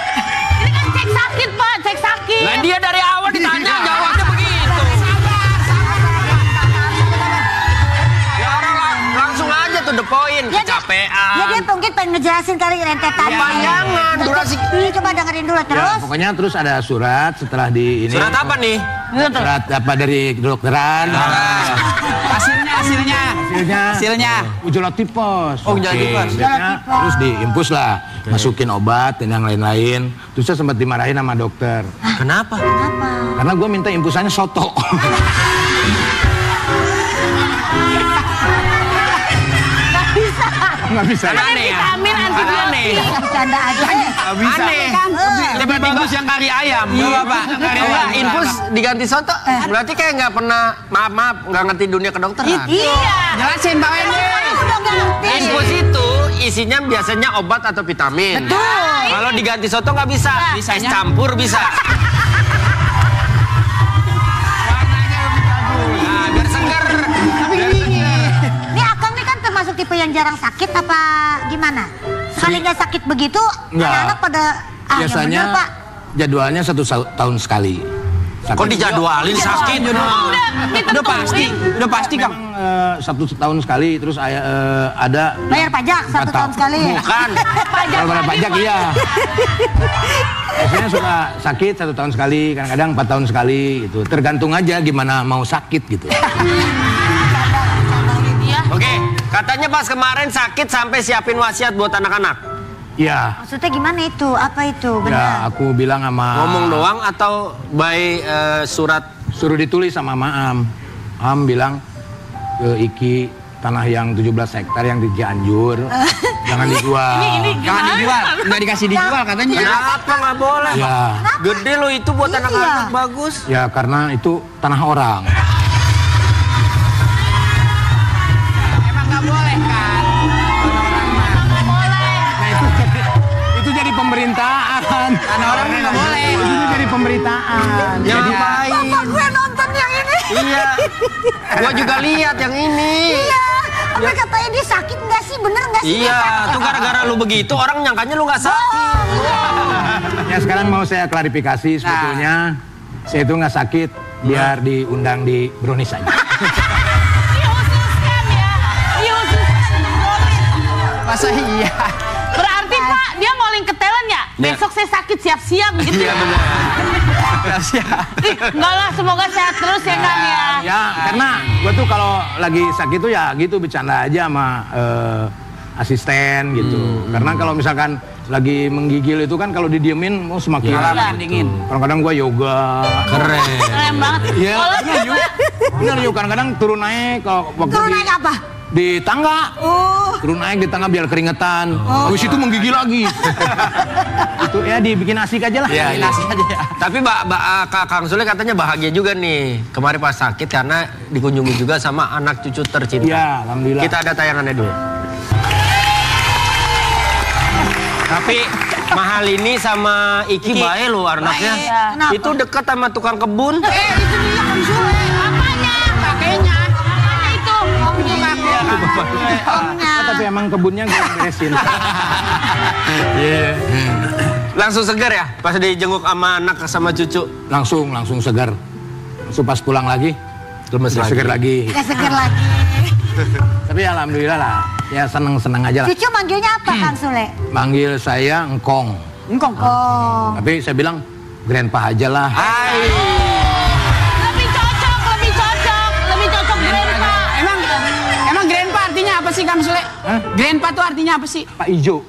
Ini kan cek sakit Pak, cek sakit. Lah dia dari awal ditanya jawabnya begitu. Ya orang langsung aja tuh the point, Ya, kecapean. Ya dia mungkin pengen ngejelasin kali rentetan. Jangan, durasi. Ini coba dengerin dulu Ya, terus. pokoknya terus ada surat setelah di ini. Surat apa nih? Surat apa dari kedokteran. Hasilnya. Ujola tipes. Oh, ujola Oke, tipes. biasanya terus diimpus lah. Masukin obat dan yang lain-lain. Terus saya sempat dimarahin sama dokter. Kenapa? Karena gue minta impusannya soto. Nggak bisa. Ada vitamin antibiotik. Bercanda aja. Aneh. Lebih bagus yang kari ayam. Iya, Pak. Enggak, infus diganti soto. Berarti kayak nggak pernah, maaf, nggak ngerti dunia kedokteran. Iya. Jelasin Pak Wendy. Udah ngerti. Infus itu isinya biasanya obat atau vitamin. Betul. Kalau diganti soto nggak bisa. Es campur bisa. Nah, biar seger. Ini Akang nih kan termasuk tipe yang jarang sakit apa gimana? Sekali nggak sakit begitu, Nggak. anak-anak pada Biasanya yang bener, Pak. jadwalnya 1 tahun sekali. Kok dijadwalin sakit? Udah pasti Kang. Memang 1 tahun sekali, terus ada Bayar pajak 1 tahun sekali. Bukan. Kalau bayar pajak iya. Biasanya suka sakit 1 tahun sekali, kadang-kadang 4 tahun sekali gitu. Tergantung aja gimana mau sakit gitu. Oke, katanya pas kemarin sakit sampai siapin wasiat buat anak-anak. Iya. Maksudnya gimana itu? Apa itu? Ya, Benar. aku bilang sama Ngomong doang atau by surat? suruh ditulis sama Am. Am bilang ke Iki tanah yang 17 hektar yang di Cianjur jangan dijual. Jangan dijual. Nggak dikasih dijual katanya. Kenapa nggak boleh? Ya, Gede lo itu buat Iya. anak-anak bagus. ya karena itu tanah orang. Emang nggak boleh kan? Nah itu jadi pemberitaan. Tanah orang nggak boleh. Itu jadi pemberitaan. Ya Jadi ngapain? Bapak gue nonton yang ini. Iya. Gua juga lihat yang ini. Iya. Tapi katanya dia sakit nggak sih? Bener nggak sih? Iya, tuh gara-gara lu begitu orang nyangkanya lu nggak sakit. ya sekarang mau saya klarifikasi sebetulnya saya itu nggak sakit biar diundang di Brownies aja. Dihususkan ya. Dihususkan. Masa iya? Berarti Pak, dia ngoling ke talent ya? Besok saya sakit siap-siap gitu. Iya benar. Ih, enggak lah, semoga sehat terus ya Kang ya. Ya karena gue tuh kalau lagi sakit tuh ya gitu bercanda aja sama asisten gitu. Karena kalau misalkan lagi menggigil itu kan kalau didiemin mau semakin Malah makin dingin. Kadang-kadang gue yoga. Keren. Keren banget. Iya. Kalau saya Bener yuk kadang-kadang turun naik kalau waktu Turun di, naik apa? di tangga. Oh. Turun naik di tangga biar keringetan. Habis itu menggigil lagi. Itu ya dibikin asik aja lah. Iya, Bikin iya. asik aja. Tapi Kang Sule katanya bahagia juga nih kemarin pas sakit karena dikunjungi juga sama anak cucu tercinta. Iya, alhamdulillah. Kita ada tayangannya dulu. Tapi Mahal ini sama Iki bae lo anaknya. Kenapa? Itu dekat sama tukang kebun. Itu dia Kang Sule. Apanya? Kakeknya. Apanya itu? Omnya. Tapi emang kebunnya gue beresin. Langsung segar ya pas dijenguk sama anak sama cucu. Langsung segar. Langsung pas pulang lagi, Lemes udah lagi. segar lagi. Gak seger lagi. Tapi alhamdulillah lah, ya seneng aja lah. Cucu manggilnya apa Kang Sule? Manggil saya Engkong. Oh. Tapi saya bilang grandpa aja lah. Lebih cocok grandpa. Emang grandpa artinya apa sih Kang Sule? Grandpa tuh artinya apa sih? Pak Ijo.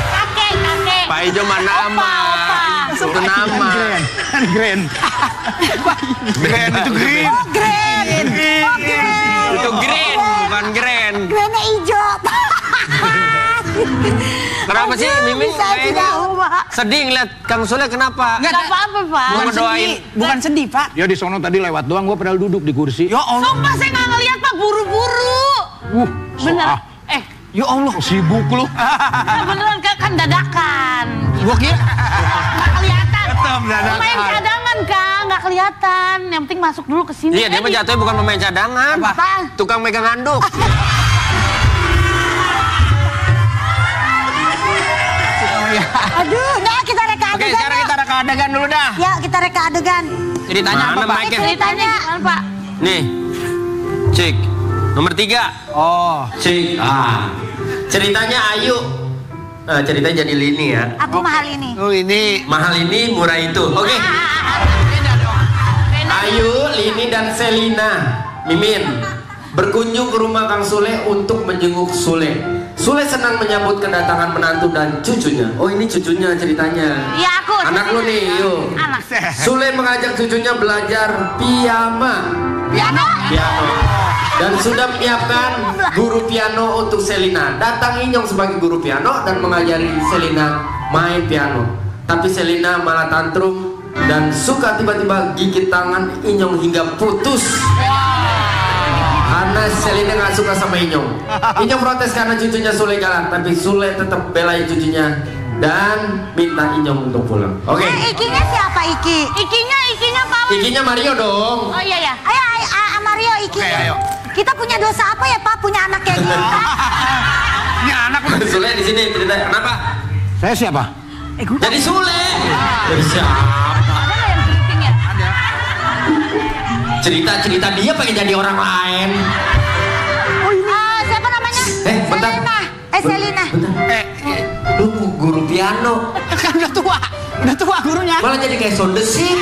Kakek. Pak Ijo mah nama. Itu nama. Kan grand. Grand itu green. Oh, Grand. Oh, Grand. Itu green bukan grand. Grandnya hijau. Kenapa sih Mimin Bisa kayaknya tahu, Pak. sedih ngeliat Kang Sule kenapa? Gak apa-apa, Pak. Mau ngedoain. Bukan sedih, Pak. Ya di sono tadi lewat doang, gue padahal duduk di kursi. Ya Allah. Sumpah saya gak ngeliat, Pak. mah buru-buru. Bener. Ya Allah, sibuk lu. Ya beneran kan dadakan. Gua kira. Nggak kelihatan. Dadakan. Pemain cadangan Kang, nggak kelihatan. Yang penting masuk dulu ke sini. Iya, dia mah jatuhnya bukan pemain cadangan. Apa? Tukang megang handuk. Aduh, nah kita reka Oke, adegan. sekarang kita reka adegan dulu dah. Ya, kita reka adegan. Ceritanya apa, Mana Pak? mic-nya? Ceritanya gimana Pak? Nih, cek. Nomor 3. Oh, Cek. Ceritanya Ayu. Nah, ceritanya jadi Lini ya. Aku mahal ini. Oh ini. Mahal ini, murah itu. Oke. Ayu, Lini, dan Selina, Mimin berkunjung ke rumah Kang Sule untuk menjenguk Sule. Sule senang menyambut kedatangan menantu dan cucunya. Oh, ini cucunya ceritanya. Iya aku. Anak lu nih, yuk. Anak. Sule mengajak cucunya belajar piano. Dan sudah menyiapkan guru piano untuk Selina. Datang Inyong sebagai guru piano dan mengajari Selina main piano. Tapi Selina malah tantrum dan suka tiba-tiba gigit tangan Inyong hingga putus. Karena Selina nggak suka sama Inyong. Inyong protes karena cucunya Sule galak, tapi Sule tetap belain cucunya dan minta Inyong untuk pulang. Oke. Ikinya siapa Iki? Ikinya Pak. Ikinya Mario dong. Oh iya ya. Ayo, Mario Iki. Oke, ayo. Kita punya dosa apa ya Pak? Punya anak kayak gini. Ini anak lu. Sule di sini cerita kenapa? Saya siapa? Jadi Sule. Jadi siapa? Ada nggak yang ceritain ya? Cerita-cerita dia pengen jadi orang lain. Siapa namanya? Bentar. Selina. Lu guru piano. kan udah tua. Udah tua gurunya. Malah jadi kayak sondesin.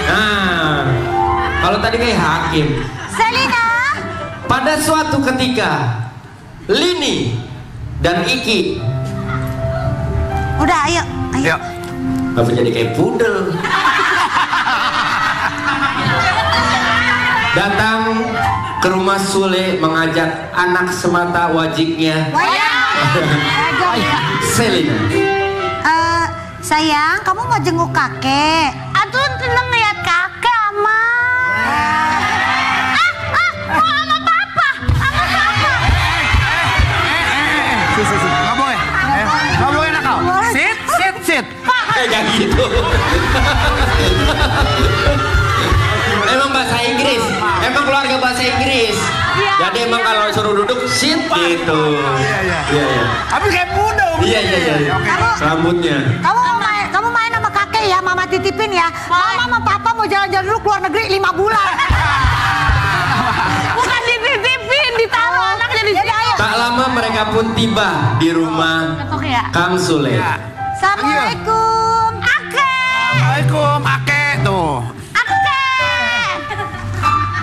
Nah, kalau tadi kayak hakim. Selina. Pada suatu ketika, Lini dan Iki. Udah, ayo. Apa jadi kayak pudel? Datang ke rumah Sule mengajak anak semata wajibnya Selina. Sayang, kamu mau jenguk kakek? Aduh, tenang lihat kakek ama. Mau sama papa, sama papa. Nggak boleh. Nggak boleh nakal. Sit. Kayak gitu. Emang bahasa Inggris, emang keluarga bahasa Inggris. Jadi emang kalau suruh duduk sit gitu. Iya. Tapi kayak muda. Iya. Rambutnya. Kamu main sama kakek ya, mama titipin ya. Mama sama papa mau jalan-jalan dulu keluar negeri 5 bulan. Bukan dititipin, ditaruh anak jadi siapa? Tak lama mereka pun tiba di rumah Oke ya. Kang Sule. Assalamualaikum. Assalamualaikum, Ake tuh.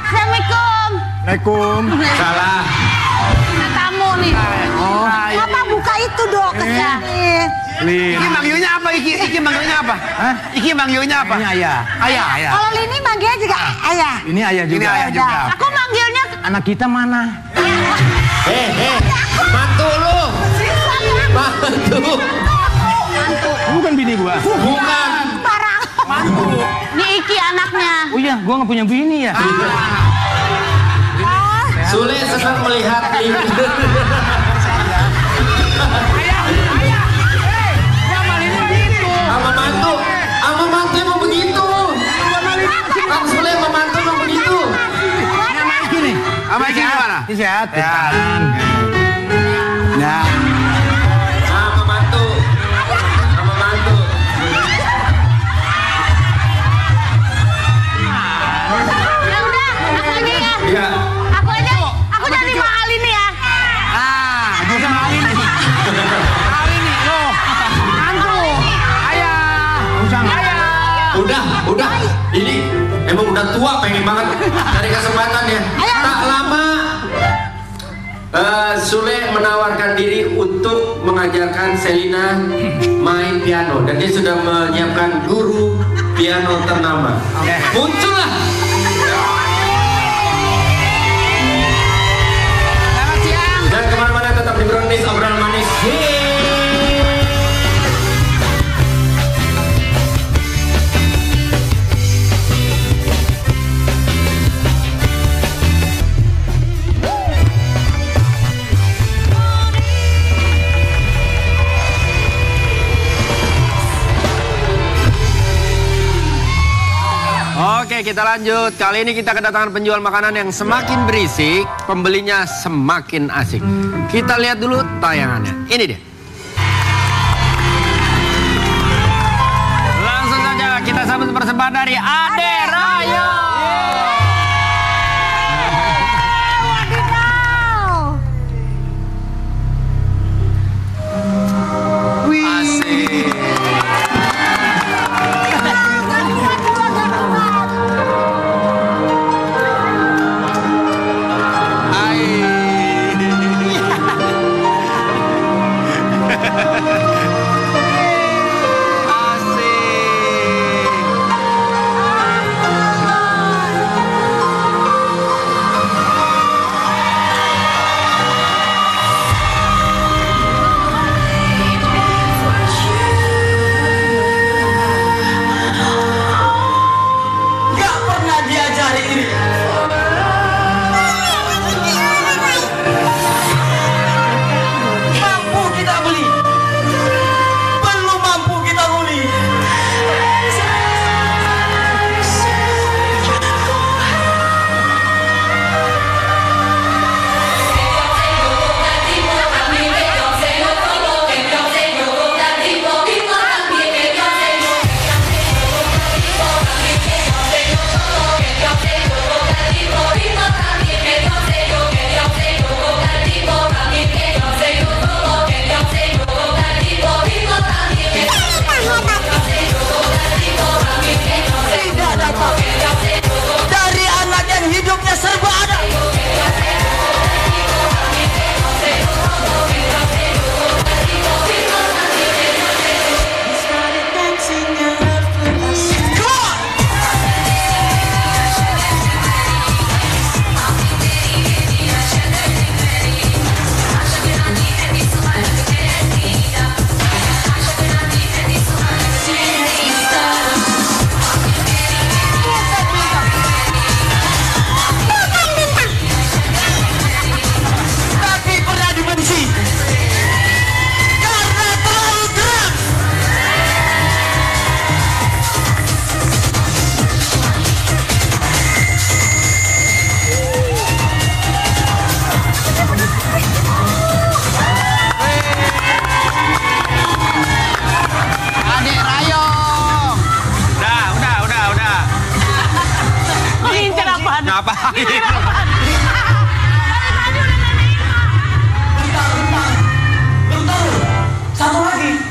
Assalamualaikum. Assalamualaikum. Salah. Ada tamu nih. Papa buka itu dong ke sini. Iki manggilnya apa? Iki manggilnya apa? Iki manggilnya apa? Ini ayah. Ayah. Kalau Lini manggilnya juga ayah. Ini ayah juga. Ini ayah juga. Aku manggilnya Anak kita mana? Mantu lu. Mantu. Bukan bini gua. Bukan. Parah. nih Iki anaknya. Oh iya, gua nggak punya bini ya. Sule senang melihat Lini. Sama mantu emang begitu. Kang Sule sama mantu emang begitu. Sama Iki gimana? Ini sehat. Nah. Sama mantu. Ya udah, aku aja ya. Iya. Aku jadi mahal ini ya. Bisa mahal ini. Mahal ini, loh. Mantu. Ayah. Udah. Ini emang udah tua, pengen banget cari kesempatan ya. Tak lama Sule menawarkan diri untuk mengajarkan Selina main piano dan dia sudah menyiapkan guru piano ternama. Muncullah. Dan kemana-mana tetap di Brownies obrolan manis. Oke, kita lanjut. Kali ini kita kedatangan penjual makanan yang semakin berisik, pembelinya semakin asik. Kita lihat dulu tayangannya. Ini dia. Langsung saja kita sambut persembahan dari Ade Rayo.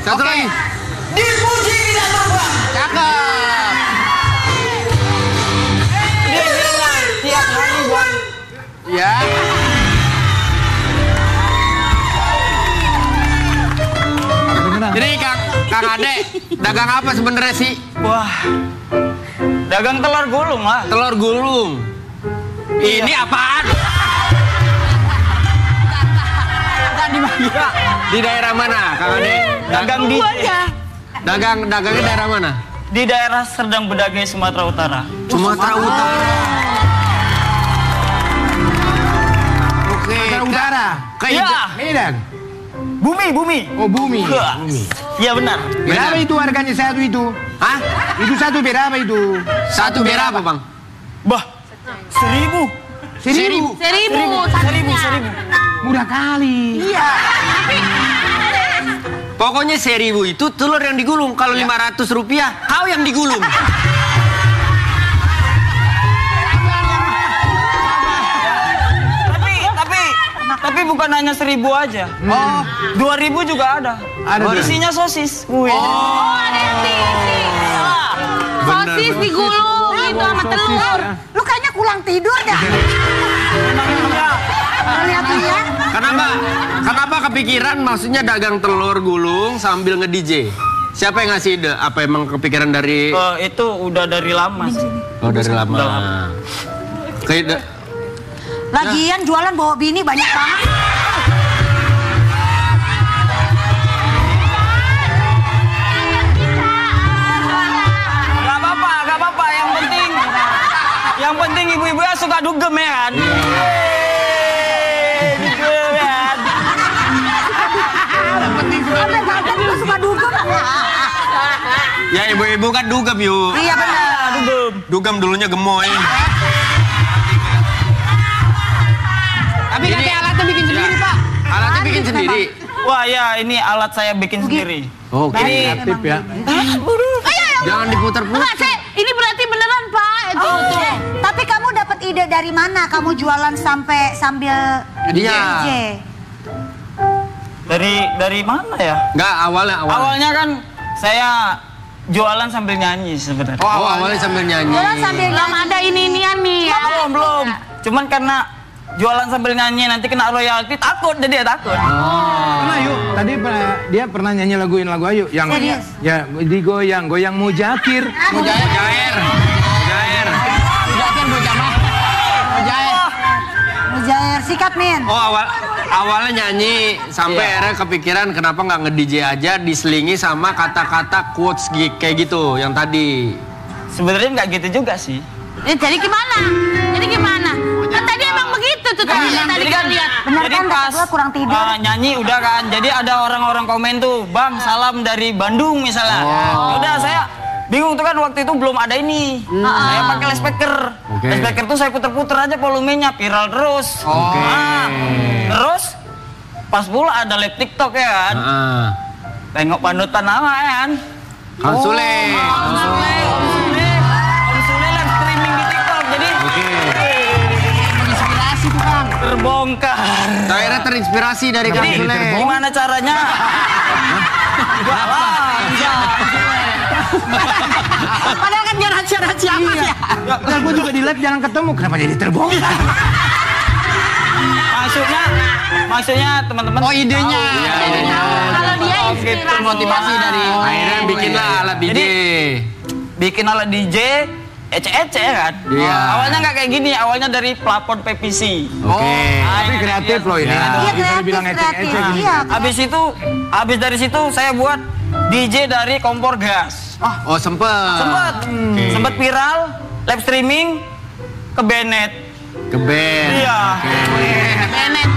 Satu lagi. Dipuji tidak berbuat. Cakep. Dia bilang tiap hari buat. Ya. Jadi Kang Ade, dagang apa sebenarnya sih? Wah, dagang telur gulung lah. Telur gulung. Ini apaan? Di daerah mana, Kang Ade? Dagang di dagangnya daerah mana? Di daerah Serdang Bedagai, Sumatera Utara. Sumatera Utara. Oke. Sumatera Utara. Iya. Medan. Bumi. Oh, bumi. Iya benar. Berapa itu harganya satu itu? Hah? Itu satu berapa itu? Satu berapa, Bang? Bah, 1.000. 1.000. 1.000. Murah kali. Iya. Pokoknya 1.000 itu telur yang digulung. Kalau 500 rupiah, kau yang digulung. Tapi bukan hanya 1.000 aja. Oh, 2.000 juga ada. Isinya sosis. Wih. Ada yang diisi. Sosis digulung gitu sama telur. Lu kayaknya kurang tidur dah. Lihat-lihat. Kenapa kepikiran maksudnya dagang telur gulung sambil nge-DJ? Siapa yang ngasih ide? Apa emang kepikiran dari... Itu udah dari lama sih. Oh, dari lama. Lagian jualan bawa bini banyak banget. Gak apa-apa. Yang penting ibu-ibunya suka dugem ya kan. Suka dugem. Ya ibu-ibu kan dugem yuk. Iya benar. dugem. Dugem dulunya gemoy. Tapi nanti alatnya bikin sendiri, Pak. Alatnya bikin sendiri. Wah ya, ini alat saya bikin sendiri. Oke, kreatif ya. Jangan diputar-putar. Ini berarti beneran, Pak. Itu. Tapi kamu dapat ide dari mana? Kamu jualan sambil DJ? Dari mana ya? Enggak, awalnya. Awalnya kan saya jualan sambil nyanyi sebenarnya. Oh, awalnya sambil nyanyi. Jualan sambil Belum ada ini-inian nih. Belum. Cuman karena jualan sambil nyanyi nanti kena royalti, takut jadi ya takut. Pernah yuk, tadi dia pernah nyanyi lagu Ayu yang ya digoyang Mujakir. Mujair. Mujair, sikat Min. Oh, awalnya nyanyi sampai akhirnya kepikiran kenapa nggak nge-DJ aja diselingi sama kata-kata quotes kayak gitu yang tadi. Sebenarnya nggak gitu juga sih. Jadi gimana? Kan tadi emang begitu tuh tadi kan lihat. Jadi pas kurang tidur. Nyanyi udah kan, jadi ada orang-orang komen tuh, Bang salam dari Bandung misalnya. Udah saya bingung tuh kan waktu itu belum ada ini. Saya pakai loudspeaker. Loudspeaker tuh saya puter-puter aja volumenya, viral terus. Terus pas pula ada live TikTok ya kan. Tengok panutan nama ya kan. Kang Sule. Om Sule live streaming di TikTok. Jadi Menginspirasi tuh, Kang. terbongkar. Daerah terinspirasi dari Kang Jadi Sule. gimana caranya? Padahal kan dia rahasia-rahasia amat ya. Nah, gue juga di live jarang ketemu, kenapa jadi terbongkar? Maksudnya teman-teman. Oh, idenya. Kalau dia inspirasi. Termotivasi dari Akhirnya bikinlah alat DJ. Bikin alat DJ ece-ece kan. Iya. Awalnya nggak kayak gini, awalnya dari plafon PVC. Tapi kreatif loh ini. Iya, Bisa kreatif, dibilang ecek-ecek kreatif. gini. Iya. Habis dari situ saya buat DJ dari kompor gas. Oh, sempet. Sempet viral, live streaming ke Bennett. Ke band. Iya. Bennett.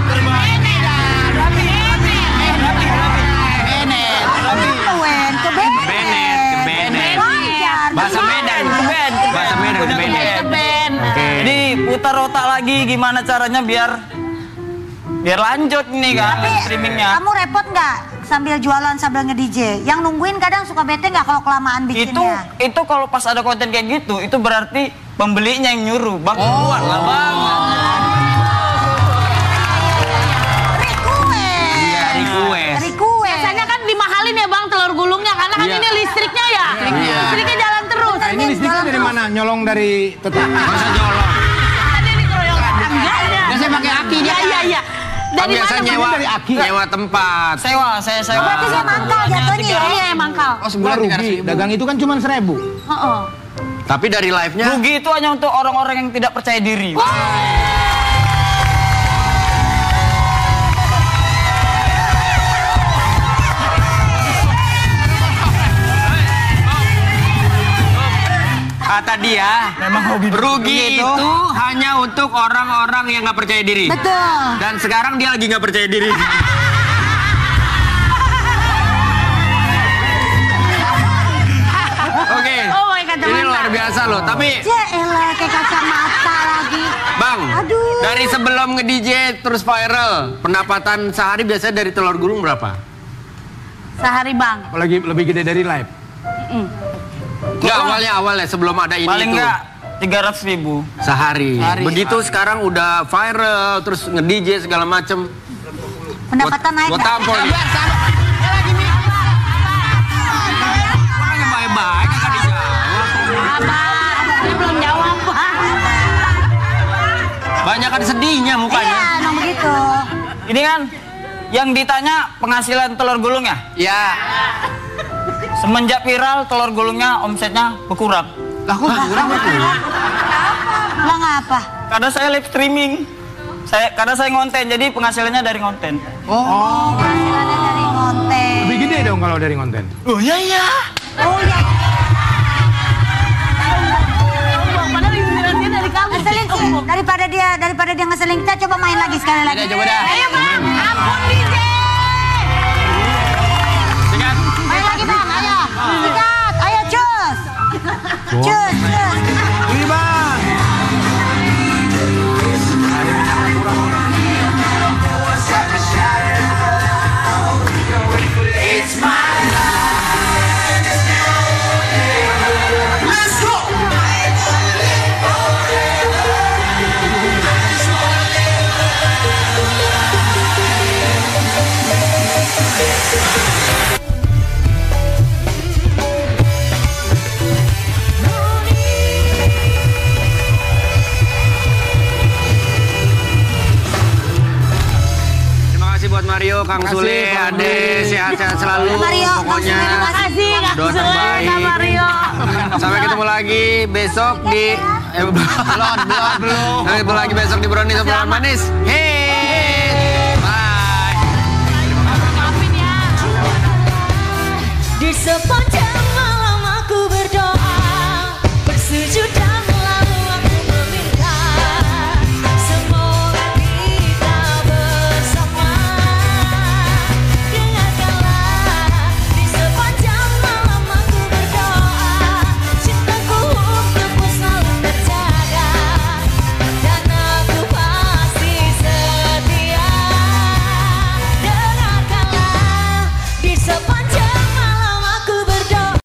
Bahasa Medan. Bahasa Medan. Jadi putar otak lagi gimana caranya biar lanjut nih kan Tapi streamingnya. kamu repot nggak sambil jualan sambil nge-DJ? Yang nungguin kadang suka bete nggak kalau kelamaan bikinnya? Itu kalau pas ada konten kayak gitu, itu berarti pembelinya yang nyuruh. Bang, buat lah bang. Request. Biasanya kan dimahalin ya Bang telur gulungnya karena kan ini listriknya ya. Listriknya jalan terus. Nah, ini listriknya dari mana? Nyolong dari tetangga. Masa nyolong? Tadi dikeroyok tetangganya. Biasanya pakai aki dia. Iya. Dari Biasa mana? nyewa, Dari aki. nyewa tempat. Saya sewa. Berarti saya mangkal jatuhnya ya? Iya mangkal. Oh, sebulan Rugi, dagang itu kan cuma 1.000. Heeh. Tapi dari live-nya Rugi itu hanya untuk orang-orang yang tidak percaya diri. kata dia, Memang hobi rugi itu hanya untuk orang-orang yang nggak percaya diri. Betul. Dan sekarang dia lagi nggak percaya diri. Oke, Oh, pakai kacamata. ini luar biasa loh. Tapi Ya elah, kayak kacamata lagi. Bang, Aduh. dari sebelum nge-DJ terus viral, pendapatan sehari biasanya dari telur gulung berapa? Sehari Bang. Apalagi lebih gede dari live. Enggak, awalnya sebelum ada ini Paling tuh. enggak 300.000 Sehari. Begitu sekarang udah viral, terus nge-DJ segala macem. Pendapatan naik Gua nggak? tampol. Orangnya baik-baik kan dijawab. Dia belum jawab Pak. Banyak kan sedihnya Iya, mukanya. emang begitu. Ini kan yang ditanya penghasilan telur gulung ya? Ya. Semenjak viral telur gulungnya omsetnya berkurang. Lah kok kurang itu? Lah ngapa? Karena saya live streaming. Karena saya ngonten, jadi penghasilannya dari ngonten. Oh, penghasilannya dari konten. Lebih gede dong kalau dari konten. Oh iya. Oh ya. Padahal inspirasinya dari kamu. Ngeselin sih. Daripada dia ngeselin, kita coba main lagi sekali lagi. Coba dah. Ayo Bang, ampun DJ. Main lagi Bang, ayo. Sikat, ayo cus. Cus. Kang Sule, Ade, sehat-sehat selalu. Pokoknya Terima kasih Kak doa Sule, terbaik. Kak Mario. Sampai ketemu lagi besok di belum. Sampai ketemu lagi besok di Brownies Obrolan Manis. Hei.